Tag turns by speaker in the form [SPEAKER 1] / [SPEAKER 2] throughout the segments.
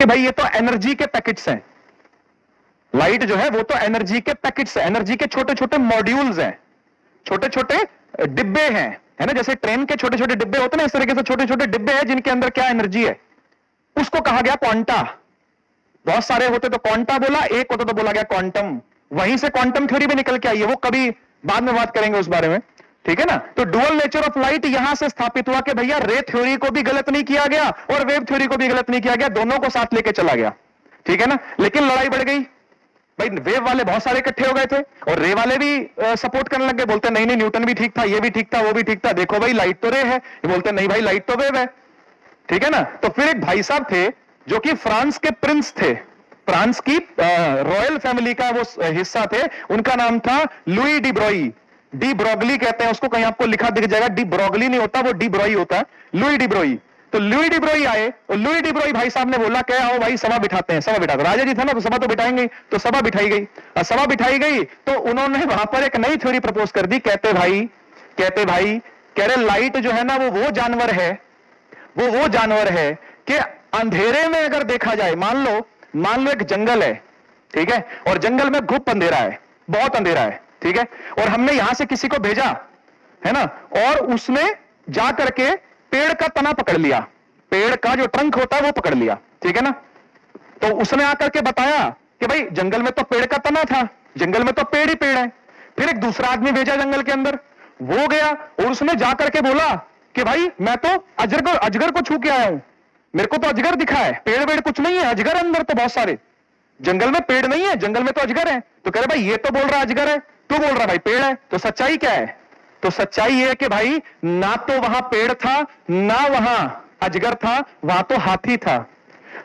[SPEAKER 1] भाई ये तो एनर्जी के पैकेट्स हैं, लाइट जो है वो तो एनर्जी के पैकेट्स है, एनर्जी के छोटे छोटे मॉड्यूल्स हैं, छोटे छोटे डिब्बे हैं, है ना, जैसे ट्रेन के छोटे छोटे डिब्बे होते हैं ना, इस तरीके से छोटे छोटे डिब्बे हैं जिनके अंदर क्या एनर्जी है, उसको कहा गया क्वांटा। बहुत सारे होते तो क्वांटा बोला, एक होता तो बोला गया क्वांटम, वहीं से क्वांटम थ्योरी भी निकल के आई है, वो कभी बाद में बात करेंगे उस बारे में, ठीक है ना। तो डुअल नेचर ऑफ लाइट यहां से स्थापित हुआ कि भैया रे थ्योरी को भी गलत नहीं किया गया और वेव थ्योरी को भी गलत नहीं किया गया, दोनों को साथ लेके चला गया, ठीक है ना। लेकिन लड़ाई बढ़ गई भाई, वेव वाले बहुत सारे इकट्ठे हो गए थे और रे वाले भी सपोर्ट करने लगे, बोलते नहीं नहीं न्यूटन भी ठीक था, ये भी ठीक था, वो भी ठीक था, देखो भाई लाइट तो रे है, ये बोलते नहीं भाई लाइट तो वेव है, ठीक है ना। तो फिर एक भाई साहब थे जो कि फ्रांस के प्रिंस थे, फ्रांस की रॉयल फैमिली का वो हिस्सा थे, उनका नाम था Louis D Brohi, de Broglie कहते हैं उसको, कहीं आपको लिखा दिख जाएगा, डी ब्रोगली नहीं होता, वो डी ब्रोई होता है, लुई डी ब्रोई। तो लुई डी ब्रोई आए और लुई डी ब्रोई भाई साहब ने बोला कि आओ भाई सभा बिठाते हैं, सभा बिठाते, राजा जी था ना तो सभा तो बिठाएंगे, तो सभा बिठाई गई, और सभा बिठाई गई तो उन्होंने वहां पर एक नई थ्योरी प्रपोज कर दी, कहते भाई कह रहे लाइट जो है ना वो जानवर है, वो जानवर है कि अंधेरे में अगर देखा जाए, मान लो एक जंगल है, ठीक है, और जंगल में घुप अंधेरा है, बहुत अंधेरा है, ठीक है, और हमने यहां से किसी को भेजा, है ना, और उसने जा करके पेड़ का तना पकड़ लिया, पेड़ का जो ट्रंक होता है वो पकड़ लिया, ठीक है ना। तो उसने आकर के बताया कि भाई जंगल में तो पेड़ का तना था, जंगल में तो पेड़ ही पेड़ है। फिर एक दूसरा आदमी भेजा जंगल के अंदर, वो गया और उसने जाकर के बोला कि भाई मैं तो अजगर को छू के आया हूं, मेरे को तो अजगर दिखा है, पेड़ वेड़ कुछ नहीं है, अजगर अंदर तो बहुत सारे, जंगल में पेड़ नहीं है, जंगल में तो अजगर है। तो कह रहे भाई ये तो बोल रहा अजगर है, तू बोल रहा भाई पेड़ है, तो सच्चाई क्या है? तो सच्चाई ये है कि भाई ना तो वहां पेड़ था ना वहां अजगर था, वहां तो हाथी था।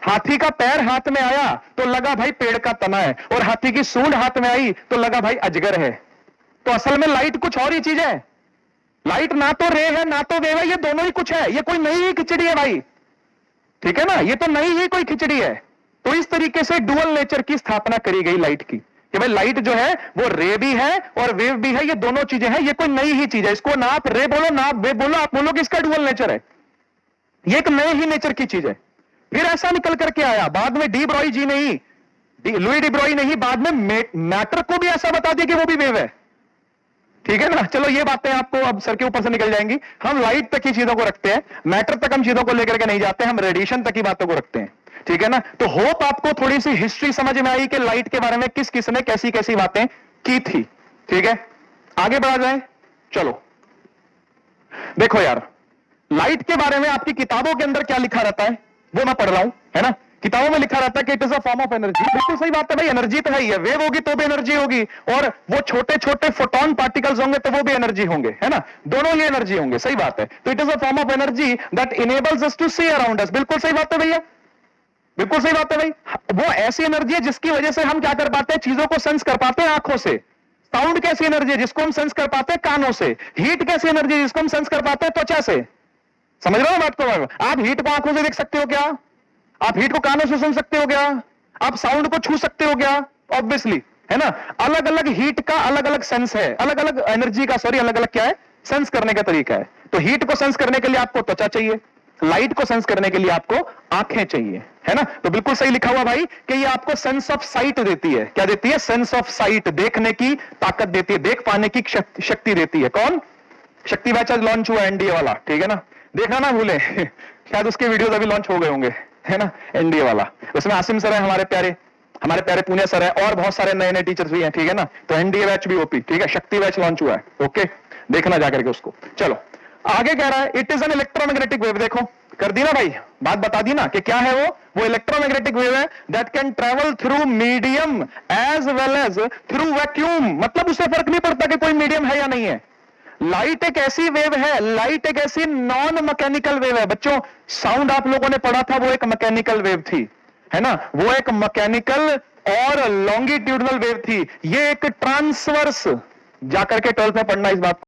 [SPEAKER 1] हाथी का पैर हाथ में आया तो लगा भाई पेड़ का तना है, और हाथी की सूंड हाथ में आई तो लगा भाई अजगर है। तो असल में लाइट कुछ और ही चीज है, लाइट ना तो रे है ना तो वेव है, ये दोनों ही कुछ है, ये कोई नई ही खिचड़ी है भाई, ठीक है ना, ये तो नई ही कोई खिचड़ी है। तो इस तरीके से डुअल नेचर की स्थापना करी गई लाइट की, कि भाई लाइट जो है वो रे भी है और वेव भी है, ये दोनों चीजें हैं, ये कोई नई ही चीज है, इसको ना आप रे बोलो ना आप वेव बोलो, आप बोलो कि इसका डुअल नेचर है, ये एक नए ही नेचर की चीज है। फिर ऐसा निकल करके आया बाद में डी ब्रोई जी ने ही, लुई डी ब्रोई ने ही बाद में मैटर को भी ऐसा बता दिया कि वो भी वेव है, ठीक है ना। चलो ये बातें आपको अब सर के ऊपर से निकल जाएंगी, हम लाइट तक ही चीजों को रखते हैं, मैटर तक हम चीजों को लेकर के नहीं जाते, हम रेडिएशन तक ही बातों को रखते हैं, ठीक है ना। तो होप आपको थोड़ी सी हिस्ट्री समझ में आई कि लाइट के बारे में किस किस ने कैसी कैसी बातें की थी, ठीक है। आगे बढ़ा जाए, चलो देखो यार, लाइट के बारे में आपकी किताबों के अंदर क्या लिखा रहता है वो मैं पढ़ रहा हूं, है ना। किताबों में लिखा रहता है कि it is a form of energy, बिल्कुल सही बात है भाई, एनर्जी तो है ही है, वेव होगी तो भी एनर्जी होगी, और वो छोटे छोटे फोटोन पार्टिकल्स होंगे तो वो भी एनर्जी होंगे, है ना, दोनों ही एनर्जी होंगे, सही बात है। तो it is a form of energy that enables us to see around us, बिल्कुल सही बात है भैया, बिल्कुल सही बात है भाई। वो ऐसी एनर्जी है जिसकी वजह से हम क्या कर पाते हैं, चीजों को सेंस कर पाते हैं आंखों से। साउंड कैसी एनर्जी है जिसको हम सेंस कर पाते हैं कानों से, हीट कैसी एनर्जी है जिसको हम सेंस कर पाते हैं त्वचा से, समझ रहे हो बात को। आप हीट को आंखों से देख सकते हो क्या? आप हीट को कानों से सुन सकते हो क्या? आप साउंड को छू सकते हो क्या? ऑब्वियसली, है ना। अलग अलग हीट का अलग अलग सेंस है, अलग अलग एनर्जी का, सॉरी अलग अलग क्या है, सेंस करने का तरीका है। तो हीट को सेंस करने के लिए आपको त्वचा चाहिए, लाइट को सेंस करने के लिए आपको आंखें चाहिए, है ना। तो बिल्कुल सही लिखा हुआ भाई कि ये आपको सेंस ऑफ साइट देती है, क्या देती है? सेंस ऑफ साइट, देखने की ताकत देती है, देख पाने की शक्ति देती है। कौन? शक्ति बैच आज लॉन्च हुआ एनडीए वाला, ठीक है ना, देखना ना भूले शायद उसके वीडियोस अभी लॉन्च हो गए होंगे, है ना, एनडीए वाला। उसमें आसिम सर है, हमारे प्यारे पुणे सर है, और बहुत सारे नए नए टीचर्स भी हैं, ठीक है ना। तो एनडीए बैच भी ओपी, ठीक है, शक्ति बैच लॉन्च हुआ है, ओके, देखना जाकर के उसको। चलो आगे कह रहा है it is an electromagnetic wave, देखो कर दी ना भाई, बात बता दी ना कि क्या है वो इलेक्ट्रोमैग्नेटिक वेव है that can travel through medium as well as through vacuum, मतलब उसे फर्क नहीं पड़ता कि कोई मीडियम है या नहीं है। लाइट एक ऐसी वेव है, लाइट एक ऐसी नॉन मैकेनिकल वेव है बच्चों। साउंड आप लोगों ने पढ़ा था वो एक मैकेनिकल वेव थी, है ना, वो एक मैकेनिकल और लॉन्गिट्यूडनल वेव थी। ये एक ट्रांसवर्स, जाकर के 12th में पढ़ना इस बात